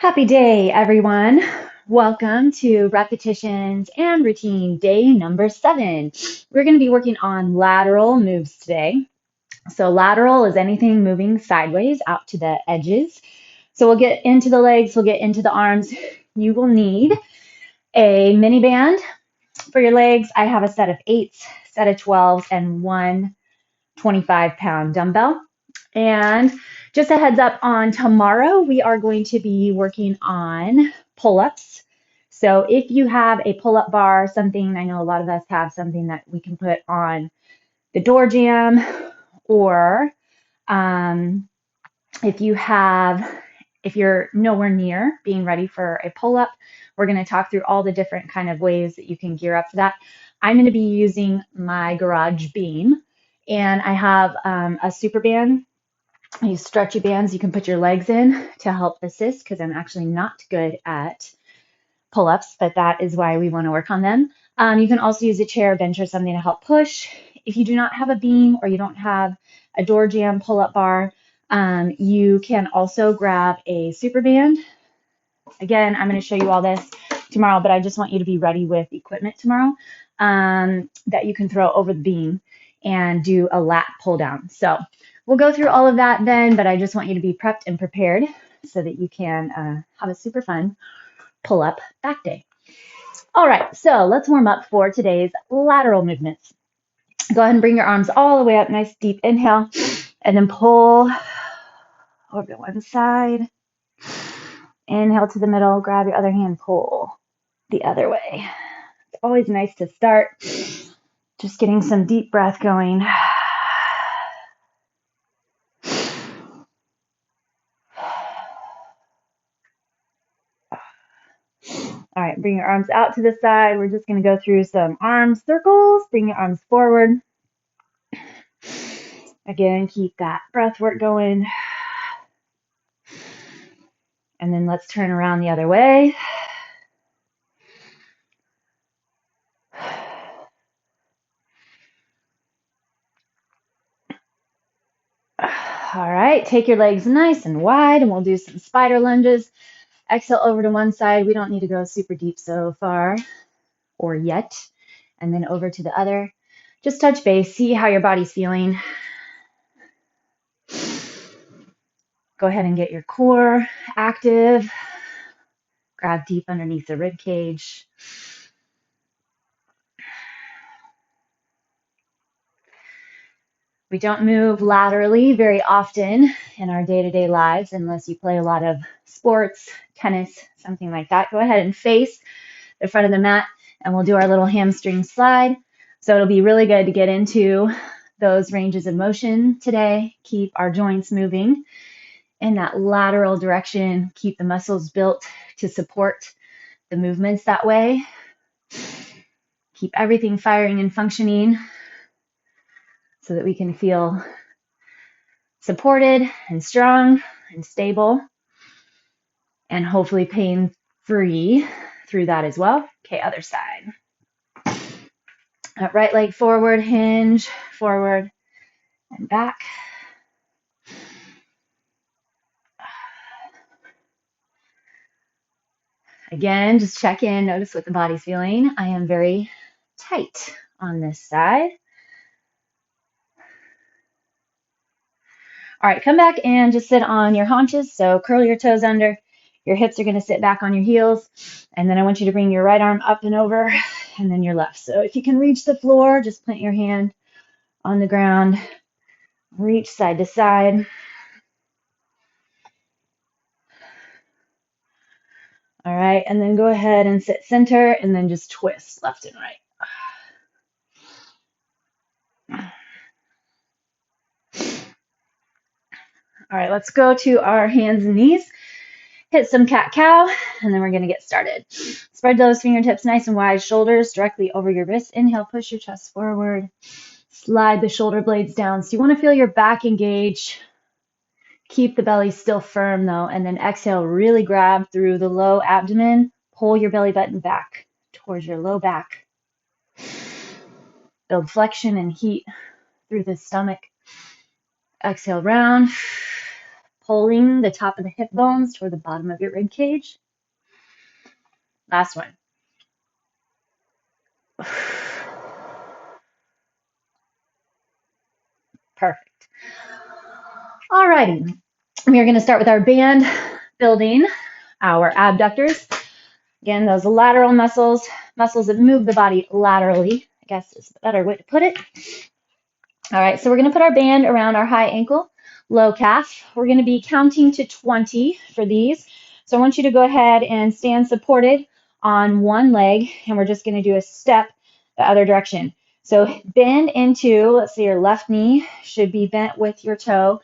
Happy day, everyone. Welcome to repetitions and routine day number 7. We're going to be working on lateral moves today. So lateral is anything moving sideways out to the edges. So we'll get into the legs, we'll get into the arms. You will need a mini band for your legs. I have a set of 8s, set of 12s, and one 25-pound dumbbell. And just a heads up, on tomorrow, we are going to be working on pull-ups. So if you have a pull-up bar, something, I know a lot of us have something that we can put on the door jamb, or if you're nowhere near being ready for a pull-up, we're going to talk through all the different kind of ways that you can gear up for that. I'm going to be using my garage beam, and I have a super band. I use stretchy bands you can put your legs in to help assist, because I'm actually not good at pull-ups, but that is why we want to work on them. You can also use a chair, bench, or something to help push. If you do not have a beam or you don't have a door jamb pull-up bar, you can also grab a super band. Again, I'm going to show you all this tomorrow, but I just want you to be ready with equipment tomorrow that you can throw over the beam and do a lat pull down. So we'll go through all of that then, but I just want you to be prepped and prepared so that you can have a super fun pull-up back day. All right, so let's warm up for today's lateral movements. Go ahead and bring your arms all the way up, nice deep inhale, and then pull over to one side. Inhale to the middle, grab your other hand, pull the other way. It's always nice to start just getting some deep breath going. All right, bring your arms out to the side. We're just going to go through some arm circles. Bring your arms forward. Again, keep that breath work going. And then let's turn around the other way. All right, take your legs nice and wide, and we'll do some spider lunges. Exhale over to one side. We don't need to go super deep so far or yet. And then over to the other. Just touch base, see how your body's feeling. Go ahead and get your core active. Grab deep underneath the rib cage. We don't move laterally very often in our day-to-day lives unless you play a lot of sports, tennis, something like that. Go ahead and face the front of the mat, and we'll do our little hamstring slide. So it'll be really good to get into those ranges of motion today. Keep our joints moving in that lateral direction. Keep the muscles built to support the movements that way. Keep everything firing and functioning so that we can feel supported and strong and stable, and hopefully pain-free through that as well. Okay, other side. Right leg forward, hinge, forward and back. Again, just check in, notice what the body's feeling. I am very tight on this side. All right, come back and just sit on your haunches. So curl your toes under. Your hips are going to sit back on your heels. And then I want you to bring your right arm up and over, and then your left. So if you can reach the floor, just plant your hand on the ground. Reach side to side. All right, and then go ahead and sit center, and then just twist left and right. All right, let's go to our hands and knees. Hit some cat-cow, and then we're going to get started. Spread those fingertips nice and wide, shoulders directly over your wrists. Inhale, push your chest forward. Slide the shoulder blades down. So you want to feel your back engage. Keep the belly still firm, though, and then exhale, really grab through the low abdomen. Pull your belly button back towards your low back. Build flexion and heat through the stomach. Exhale, round. pulling the top of the hip bones toward the bottom of your rib cage. Last one. Perfect. Alrighty. We are going to start with our band, building our abductors. Again, those lateral muscles that move the body laterally, I guess is a better way to put it. All right, so we're going to put our band around our high ankle, low calf. We're going to be counting to 20 for these. So I want you to go ahead and stand supported on one leg, and we're just going to do a step the other direction. So bend into, let's see, your left knee should be bent with your toe.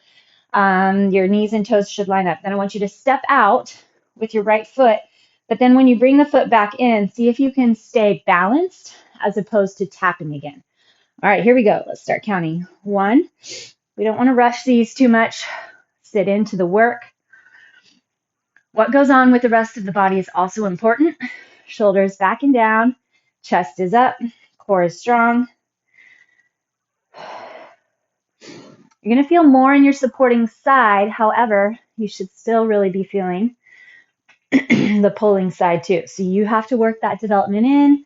Your knees and toes should line up. Then I want you to step out with your right foot, but then when you bring the foot back in, see if you can stay balanced as opposed to tapping again. All right, here we go. Let's start counting. 1. We don't want to rush these too much. Sit into the work. What goes on with the rest of the body is also important. Shoulders back and down. Chest is up. Core is strong. You're going to feel more in your supporting side. However, you should still really be feeling the pulling side too. So you have to work that development in.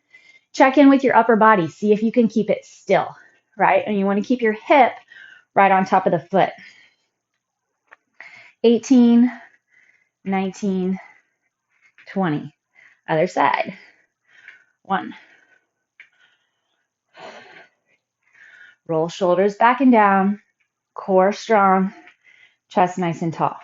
Check in with your upper body. See if you can keep it still, right? And you want to keep your hip right on top of the foot. 18, 19, 20. Other side. 1. Roll shoulders back and down. Core strong. Chest nice and tall.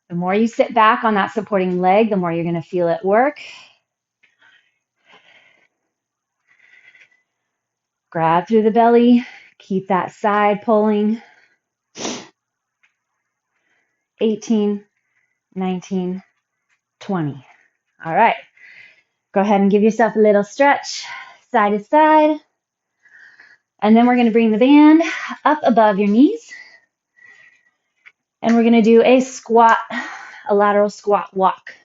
The more you sit back on that supporting leg, the more you're going to feel it work. Grab through the belly. Keep that side pulling. 18, 19, 20. All right. Go ahead and give yourself a little stretch, side to side. And then we're going to bring the band up above your knees. And we're going to do a squat, a lateral squat walk.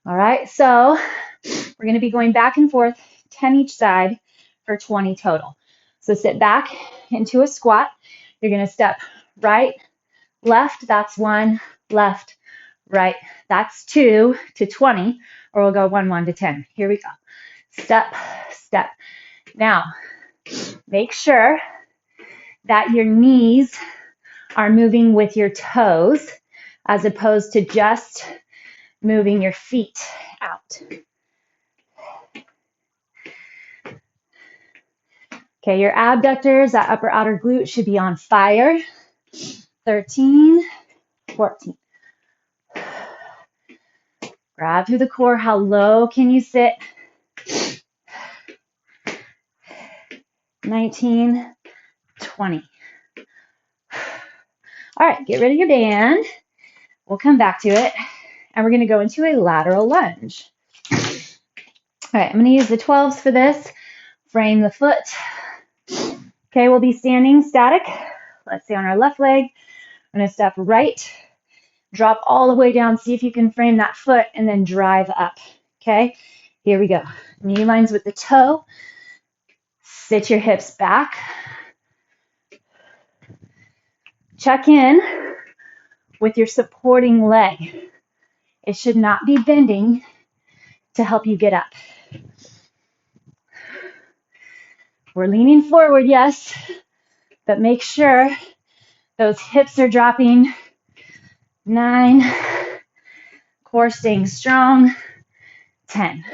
All right. So we're going to be going back and forth, 10 each side for 20 total. So sit back into a squat. You're going to step right, left. That's 1, left, right. That's 2 to 20, or we'll go 1, 1 to 10. Here we go. Step, step. Now, make sure that your knees are moving with your toes as opposed to just moving your feet out. Okay, your abductors, that upper outer glute should be on fire. 13, 14. Grab through the core. How low can you sit? 19, 20. All right, get rid of your band. We'll come back to it. And we're going to go into a lateral lunge. All right, I'm going to use the 12s for this. Frame the foot. Okay, we'll be standing static. Let's say on our left leg. I'm going to step right. Drop all the way down. See if you can frame that foot and then drive up. Okay, here we go. Knee lines with the toe. Sit your hips back. Check in with your supporting leg. It should not be bending to help you get up. We're leaning forward, yes, but make sure those hips are dropping. 9, core staying strong. 10.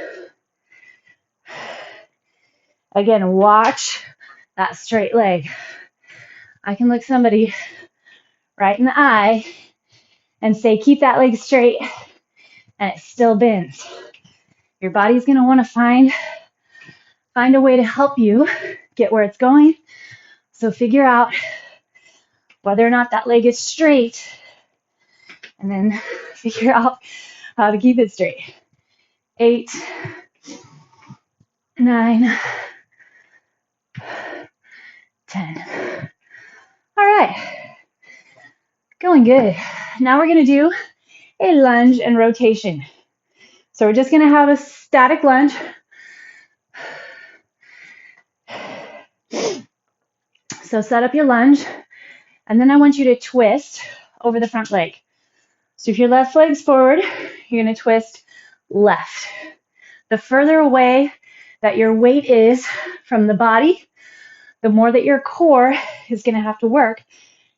Again, watch that straight leg. I can look somebody right in the eye and say, keep that leg straight, and it still bends. Your body's going to want to find a way to help you get where it's going. So figure out whether or not that leg is straight, and then figure out how to keep it straight. 8, 9, 10. All right. Going good. Now we're going to do a lunge and rotation. So So we're just going to have a static lunge. So set up your lunge, and then I want you to twist over the front leg. So if your left leg's forward, you're going to twist left. The further away that your weight is from the body, the more that your core is going to have to work.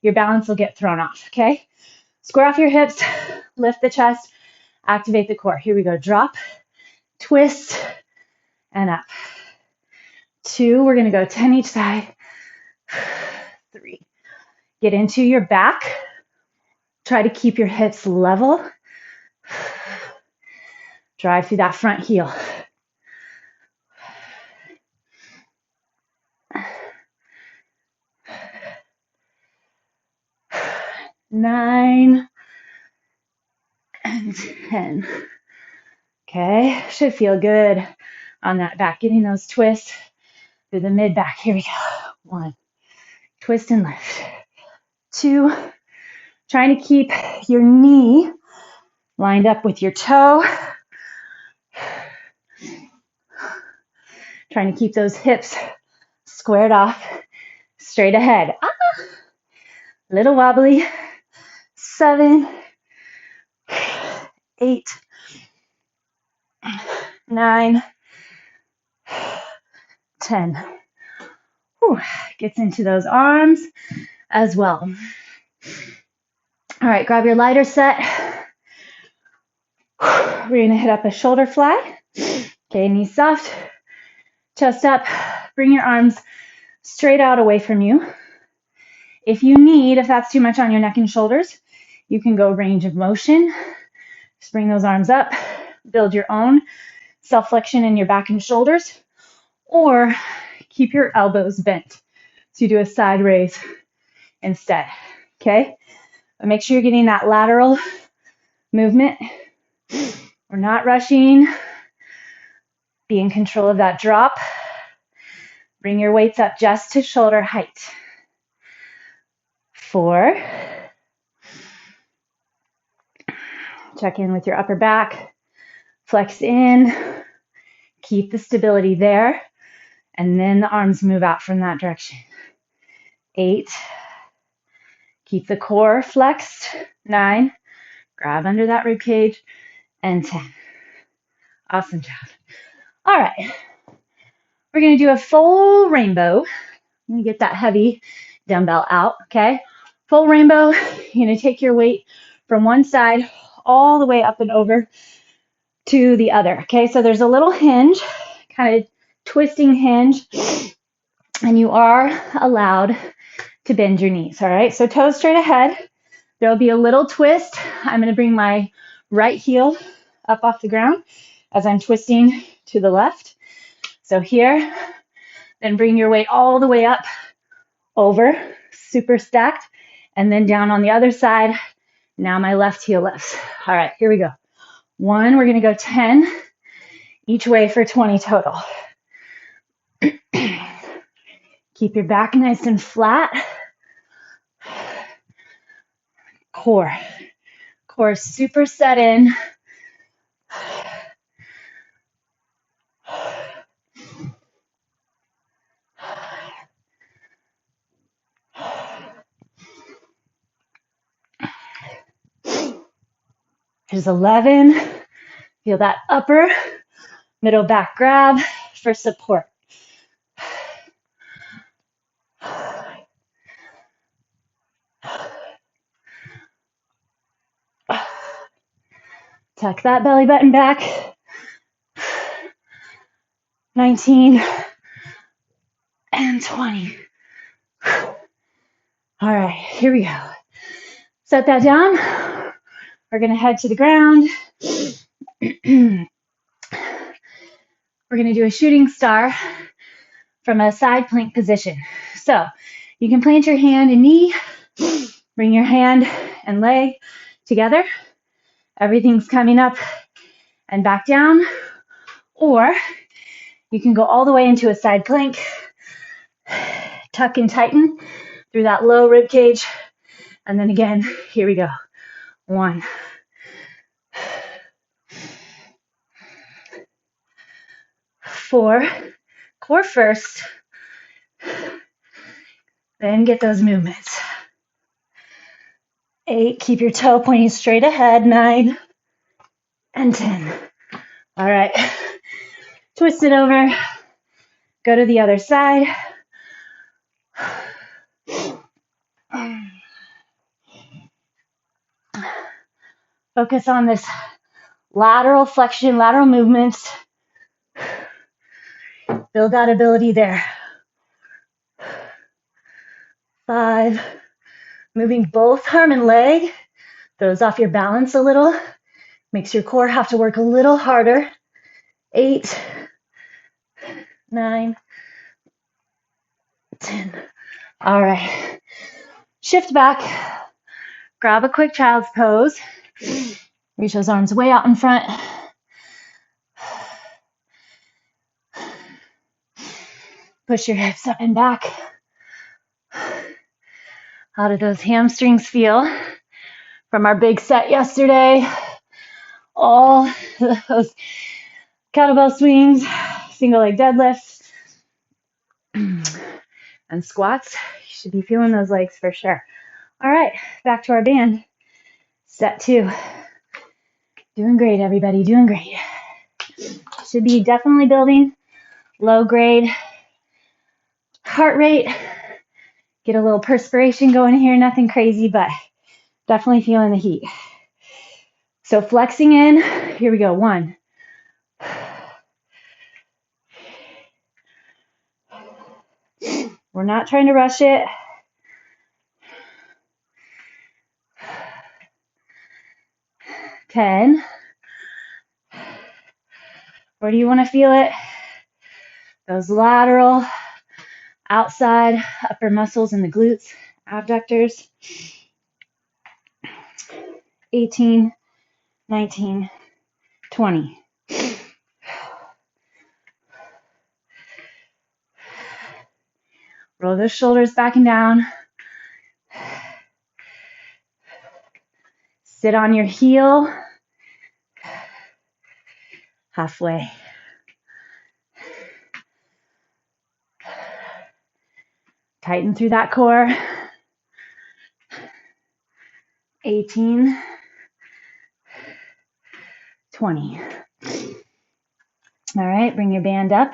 Your balance will get thrown off, okay? Square off your hips, lift the chest, activate the core. Here we go. Drop, twist, and up. 2, we're going to go 10 each side. 3. Get into your back. Try to keep your hips level. Drive through that front heel. 9 and 10. Okay, should feel good on that back. Getting those twists through the mid back. Here we go. 1, twist and lift. 2, trying to keep your knee lined up with your toe. Trying to keep those hips squared off, straight ahead. Little wobbly. 7, 8, 9, 10. Whew. Gets into those arms as well. All right, grab your lighter set. We're going to hit up a shoulder fly. Okay, knees soft, chest up. Bring your arms straight out away from you. If you need, if that's too much on your neck and shoulders, you can go range of motion. Just bring those arms up. Build your own self-flexion in your back and shoulders. Or keep your elbows bent. So you do a side raise instead. Okay? But make sure you're getting that lateral movement. We're not rushing. Be in control of that drop. Bring your weights up just to shoulder height. 4. Check in with your upper back. Flex in. Keep the stability there. And then the arms move out from that direction. 8. Keep the core flexed. 9. Grab under that rib cage. And 10. Awesome job. All right. We're going to do a full rainbow. I'm going to get that heavy dumbbell out, okay? Full rainbow. You're going to take your weight from one side all the way up and over to the other, okay? So there's a little hinge, kind of twisting hinge, and you are allowed to bend your knees, all right? So toes straight ahead. There'll be a little twist. I'm going to bring my right heel up off the ground as I'm twisting to the left. So here, then bring your weight all the way up, over, super stacked, and then down on the other side. Now my left heel lifts. All right, here we go. 1, we're going to go 10 each way for 20 total. Keep your back nice and flat. Core super set in. There's 11. Feel that upper, middle back grab for support. Tuck that belly button back. 19 and 20. All right, here we go. Set that down. We're going to head to the ground. We're going to do a shooting star from a side plank position. So you can plant your hand and knee, bring your hand and leg together. Everything's coming up and back down. Or you can go all the way into a side plank, tuck and tighten through that low rib cage. And then again, here we go. 1, 4, core first, then get those movements. 8, keep your toe pointing straight ahead. 9 and 10. All right, twist it over, go to the other side. Focus on this lateral flexion, lateral movements. Build that ability there. 5, moving both arm and leg, throws off your balance a little, makes your core have to work a little harder. 8, 9, 10. All right, shift back, grab a quick child's pose, reach those arms way out in front. Push your hips up and back. How do those hamstrings feel from our big set yesterday? All those kettlebell swings, single leg deadlifts, and squats. You should be feeling those legs for sure. All right, back to our band. Set 2. Doing great, everybody, doing great. Should be definitely building low grade heart rate. Get a little perspiration going here, nothing crazy, but definitely feeling the heat. So flexing in, here we go. 1. We're not trying to rush it. 10. Where do you want to feel it? Those lateral, outside, upper muscles in the glutes, abductors. 18, 19, 20. Roll those shoulders back and down. Sit on your heel. Halfway. Tighten through that core. 18, 20. All right, bring your band up.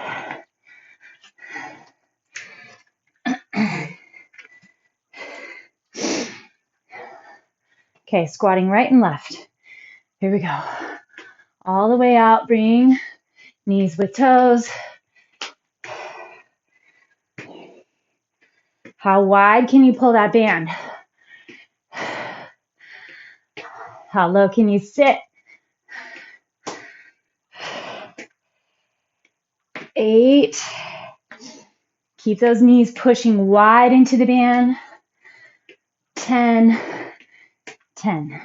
Okay, squatting right and left. Here we go. All the way out, bring knees with toes. How wide can you pull that band? How low can you sit? 8. Keep those knees pushing wide into the band. 10. 10.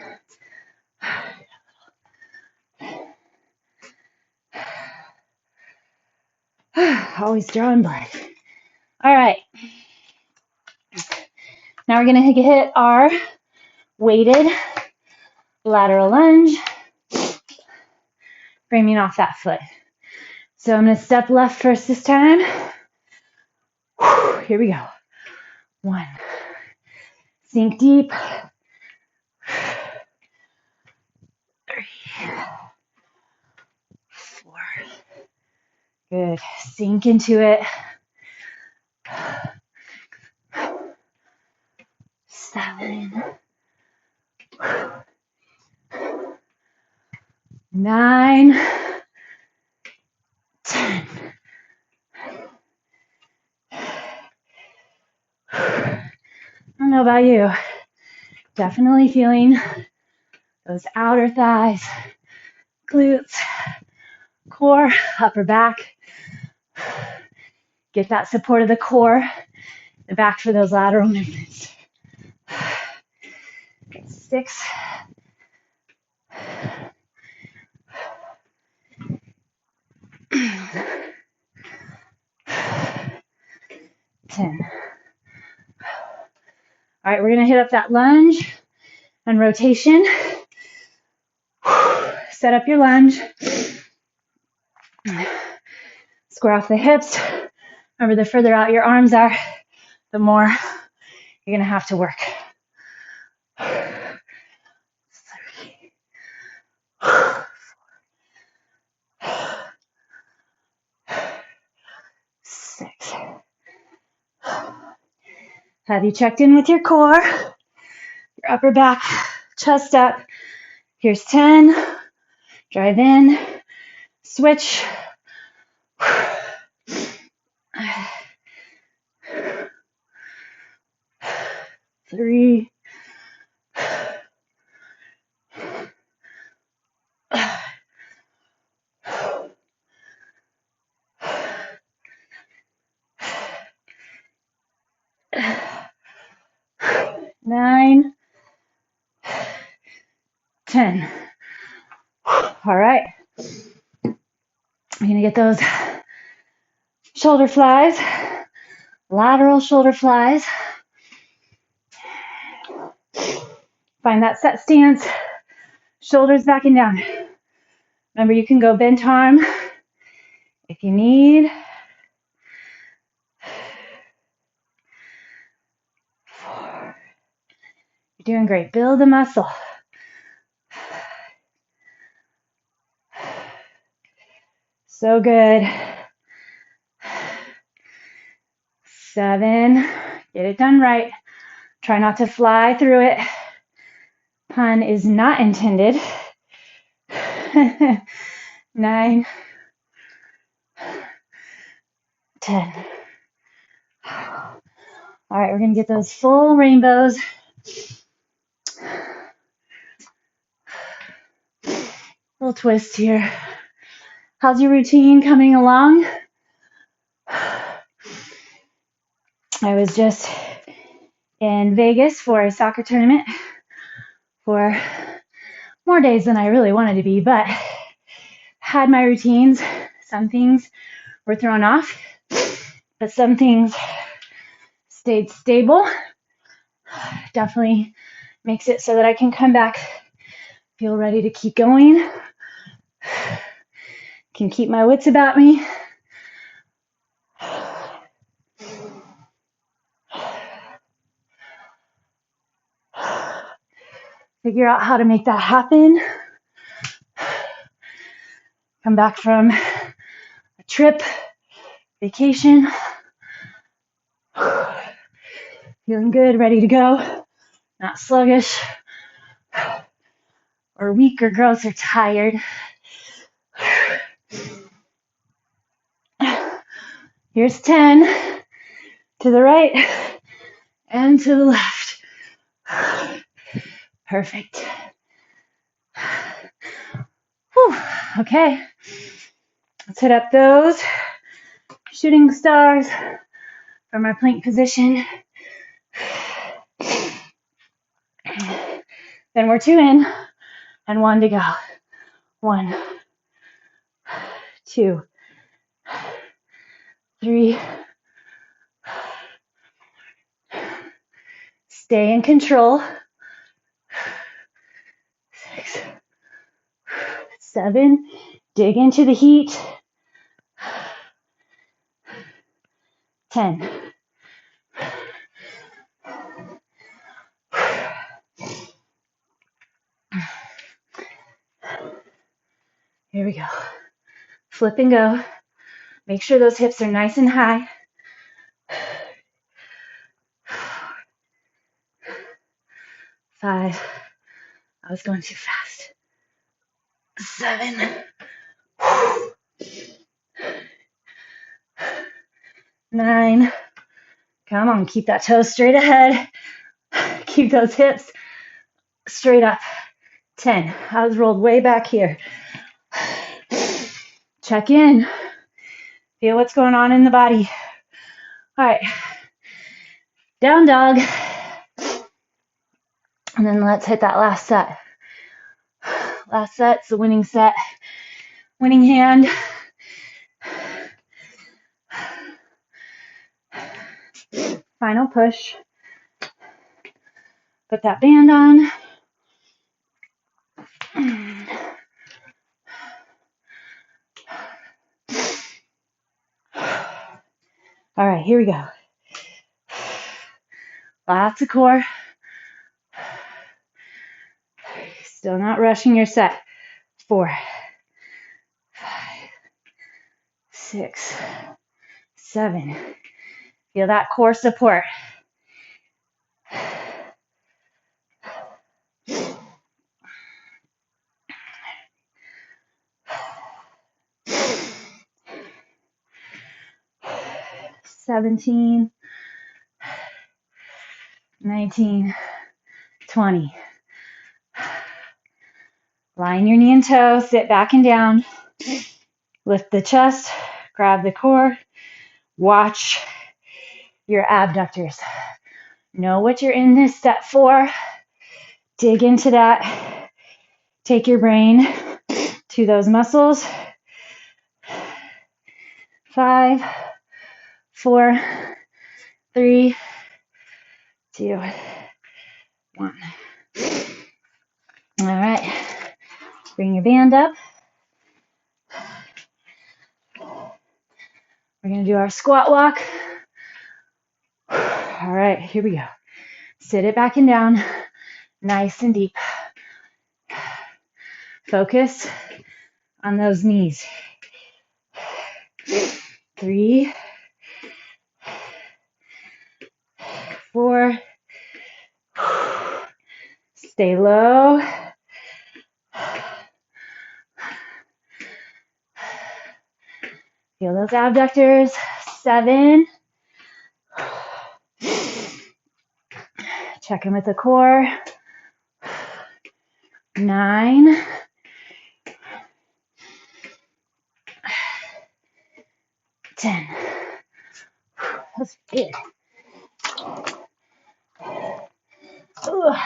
Always drawing blood. All right. Now we're going to hit our weighted lateral lunge, framing off that foot. So I'm going to step left first this time. Here we go. 1. Sink deep. 3. 4. Good. Sink into it. 7. 9. 10. I don't know about you. Definitely feeling those outer thighs, glutes, core, upper back. Get that support of the core, the back for those lateral movements. 6. 10. All right, we're going to hit up that lunge and rotation. Set up your lunge. Square off the hips. Remember, the further out your arms are, the more you're gonna have to work. 3, 6. Have you checked in with your core? Your upper back, chest up. Here's 10. Drive in, switch. 3. 9, 10. All right. I'm going to get those shoulder flies, lateral shoulder flies. Find that set stance, shoulders back and down. Remember, you can go bent arm if you need. 4. You're doing great. Build the muscle. 'So good. 7. Get it done right. Try not to fly through it. Pun is not intended. 9, 10. All right, we're going to get those full rainbows. Little twist here. How's your routine coming along? I was just in Vegas for a soccer tournament for more days than I really wanted to be, but had my routines. Some things were thrown off, but some things stayed stable. Definitely makes it so that I can come back, feel ready to keep going, can keep my wits about me. Figure out how to make that happen. Come back from a trip, vacation, feeling good, ready to go, not sluggish or weak or gross or tired. Here's 10 to the right and to the left. Perfect. Whew. Okay, let's hit up those shooting stars from our plank position. Then we're 2 in and 1 to go. 1, 2, 3. Stay in control. 6, 7. Dig into the heat. 10. Here we go. Flip and go. Make sure those hips are nice and high. 5. I was going too fast. 7. 9. Come on, keep that toe straight ahead. Keep those hips straight up. 10. I was rolled way back here. Check in. Feel what's going on in the body. All right. Down dog. And then let's hit that last set. Last set's the winning set. Winning hand. Final push. Put that band on. All right, here we go. Lots of core. Still not rushing your set. 4, 5, 6, 7. Feel that core support. 17, 19, 20. Line your knee and toe, sit back and down. Lift the chest, grab the core. Watch your abductors. Know what you're in this set for. Dig into that. Take your brain to those muscles. 5, 4, 3, 2, 1. All right. Bring your band up. We're going to do our squat walk. All right, here we go. Sit it back and down, nice and deep. Focus on those knees. 3, 4. Stay low. 'Feel those abductors. 7. Check in with the core. 9. 10. That's good. All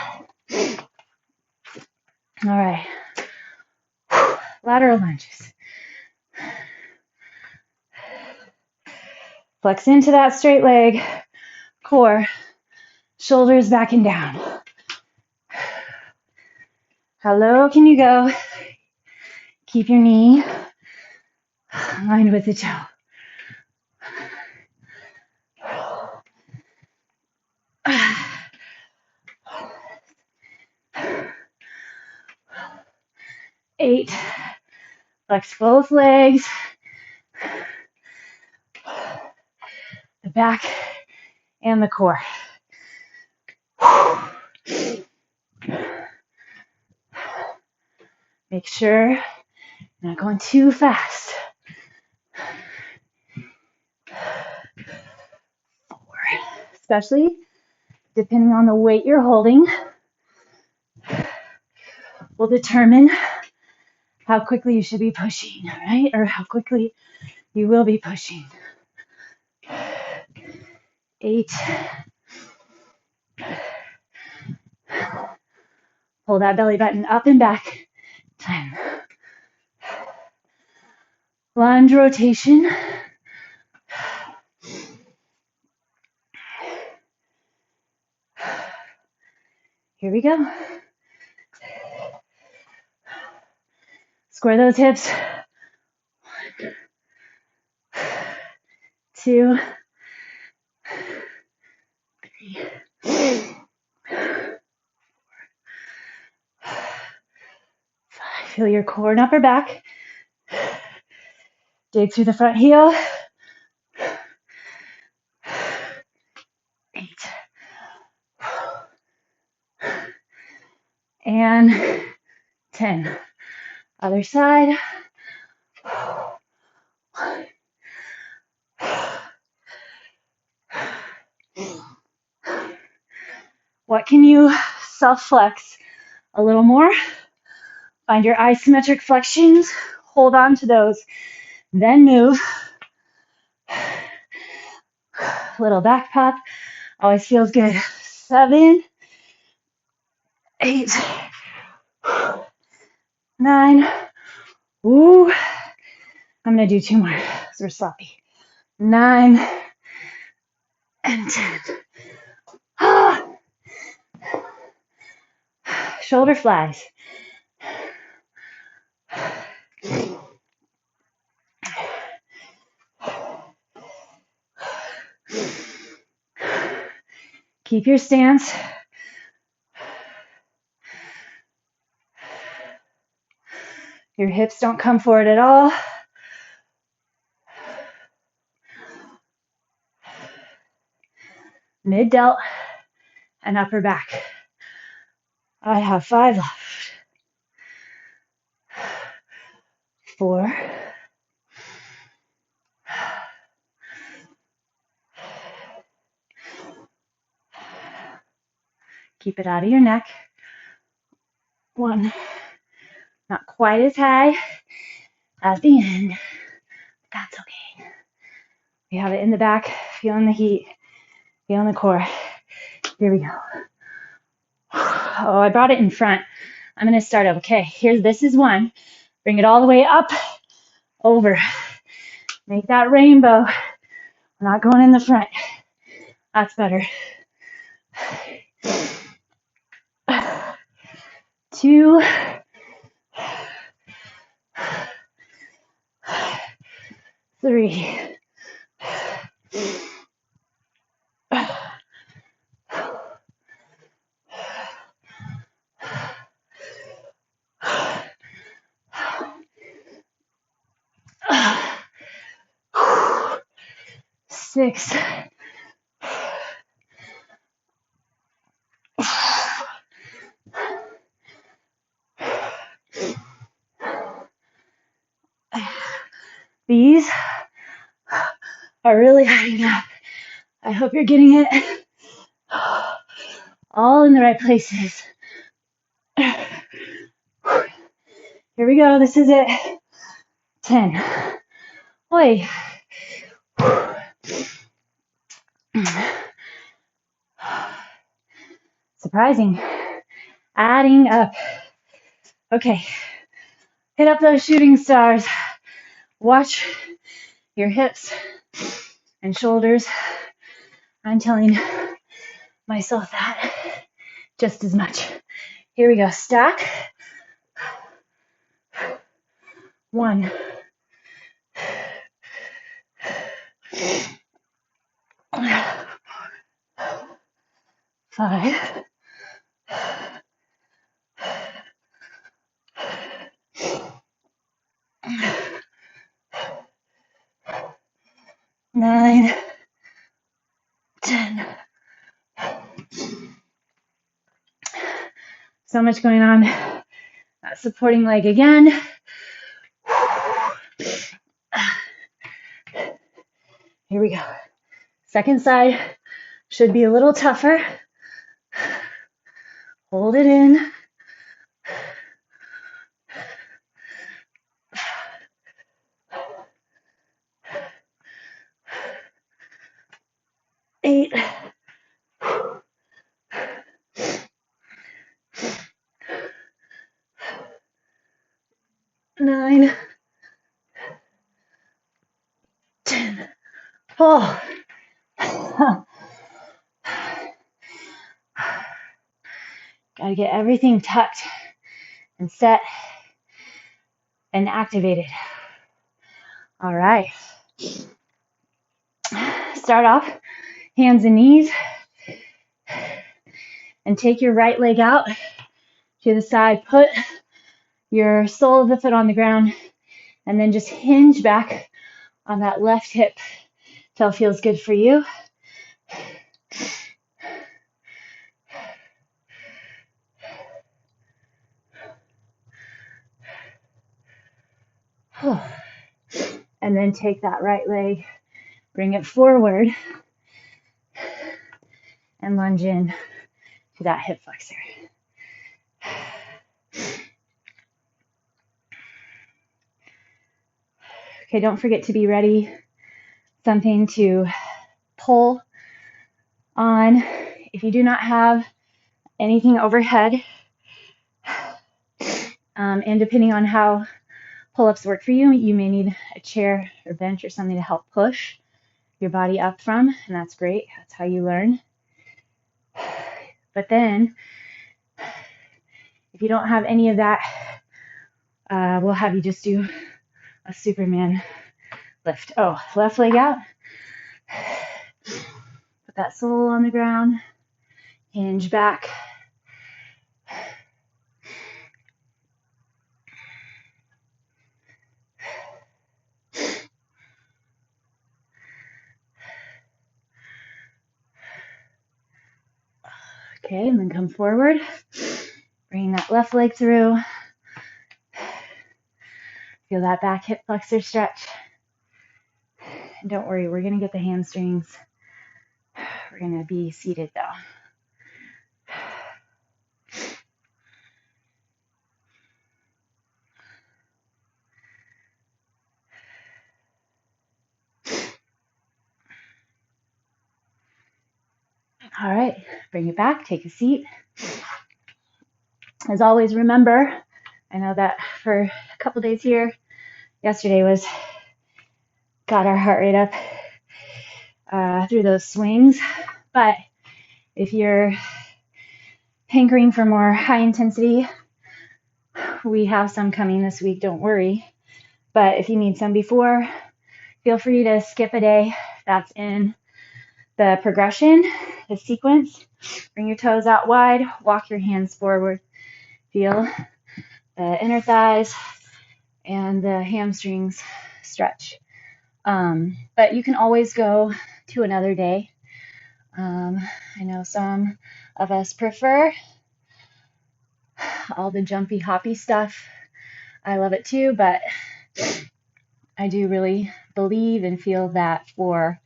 right. Lateral lunges. Flex into that straight leg. Core. Shoulders back and down. How low can you go? Keep your knee aligned with the toe. Eight. Flex both legs. The back and the core. Make sure you're not going too fast. 4. Especially depending on the weight you're holding will determine how quickly you should be pushing, right? Or how quickly you will be pushing. 8. Pull that belly button up and back. 10. Lunge rotation. Here we go. Square those hips. 1, 2, 3, 4, 5. Feel your core and upper back. Dig through the front heel. 8. And 10. Other side. What can you self-flex a little more? Find your isometric flexions. Hold on to those. Then move. Little back pop. Always feels good. 7, 8, 9. Ooh. I'm going to do 2 more because we're sloppy. 9 and 10. Shoulder flies. Keep your stance. Your hips don't come forward at all. Mid delt and upper back. I have 5 left. 4. Keep it out of your neck. 1. Not quite as high at the end. That's okay. We have it in the back, feeling the heat, feeling the core. Here we go. Oh, I brought it in front. I'm going to start up. Okay, this is 1. Bring it all the way up, over. Make that rainbow. I'm not going in the front. That's better. 2. 3. 6. 7. These are really adding up. I hope you're getting it all in the right places. Here we go. This is it. 10. Oi. Surprising. Adding up. Okay. Hit up those shooting stars. Watch your hips and shoulders. I'm telling myself that just as much. Here we go. Stack. 1. 5. 9. 10. So much going on. That supporting leg again. Here we go. Second side should be a little tougher. Hold it in. 8. 9. 10. Oh. Gotta get everything tucked and set and activated. All right. Start off, hands and knees, and take your right leg out to the side. Put your sole of the foot on the ground, and then just hinge back on that left hip till it feels good for you. And then take that right leg, bring it forward, and lunge in to that hip flexor. Okay, don't forget to be ready. Something to pull on. If you do not have anything overhead, and depending on how pull-ups work for you, you may need a chair or bench or something to help push your body up from, and that's great. That's how you learn. But then, if you don't have any of that, we'll have you just do a Superman lift. Oh, left leg out. Put that sole on the ground, hinge back. Okay, and then come forward. Bring that left leg through. Feel that back hip flexor stretch. And don't worry, we're going to get the hamstrings. We're going to be seated though. All right, bring it back, take a seat. As always, remember, I know that for a couple days here, yesterday got our heart rate up through those swings. But if you're hankering for more high intensity, we have some coming this week, don't worry. But if you need some before, feel free to skip a day. That's in the progression, the sequence. Bring your toes out wide, walk your hands forward. Feel the inner thighs and the hamstrings stretch. But you can always go to another day. I know some of us prefer all the jumpy, hoppy stuff. I love it too, but I do really believe and feel that for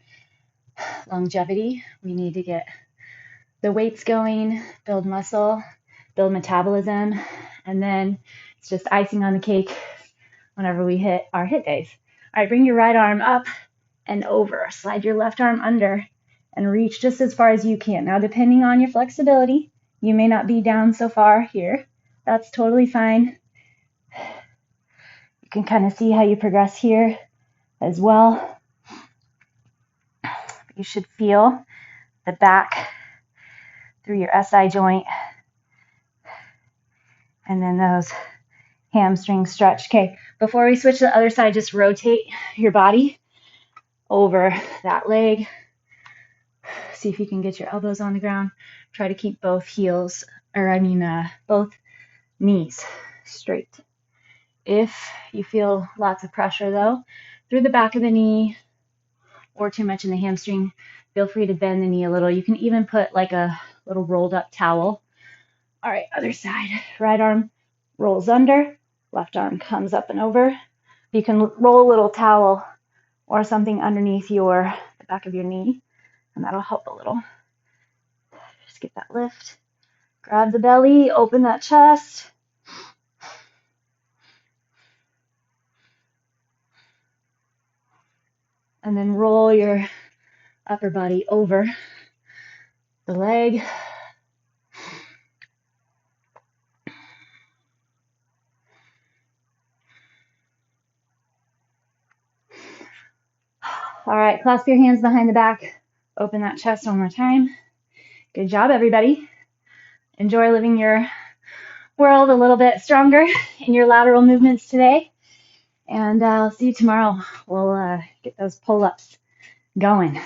longevity, we need to get the weights going, build muscle, build metabolism, and then it's just icing on the cake whenever we hit our hit days. All right, bring your right arm up and over. Slide your left arm under and reach just as far as you can. Now, depending on your flexibility, you may not be down so far here. That's totally fine. You can kind of see how you progress here as well. You should feel the back through your SI joint and then those hamstring stretch. Okay, before we switch to the other side, just rotate your body over that leg. See if you can get your elbows on the ground. Try to keep both both knees straight. If you feel lots of pressure though, through the back of the knee or too much in the hamstring, feel free to bend the knee a little. You can even put like a little rolled up towel. All right, other side. Right arm rolls under, left arm comes up and over. You can roll a little towel or something underneath the back of your knee, and that'll help a little. Just get that lift. Grab the belly, open that chest. And then roll your upper body over the leg. All right, clasp your hands behind the back. Open that chest one more time. Good job, everybody. Enjoy living your world a little bit stronger in your lateral movements today. And I'll see you tomorrow. We'll get those pull-ups going.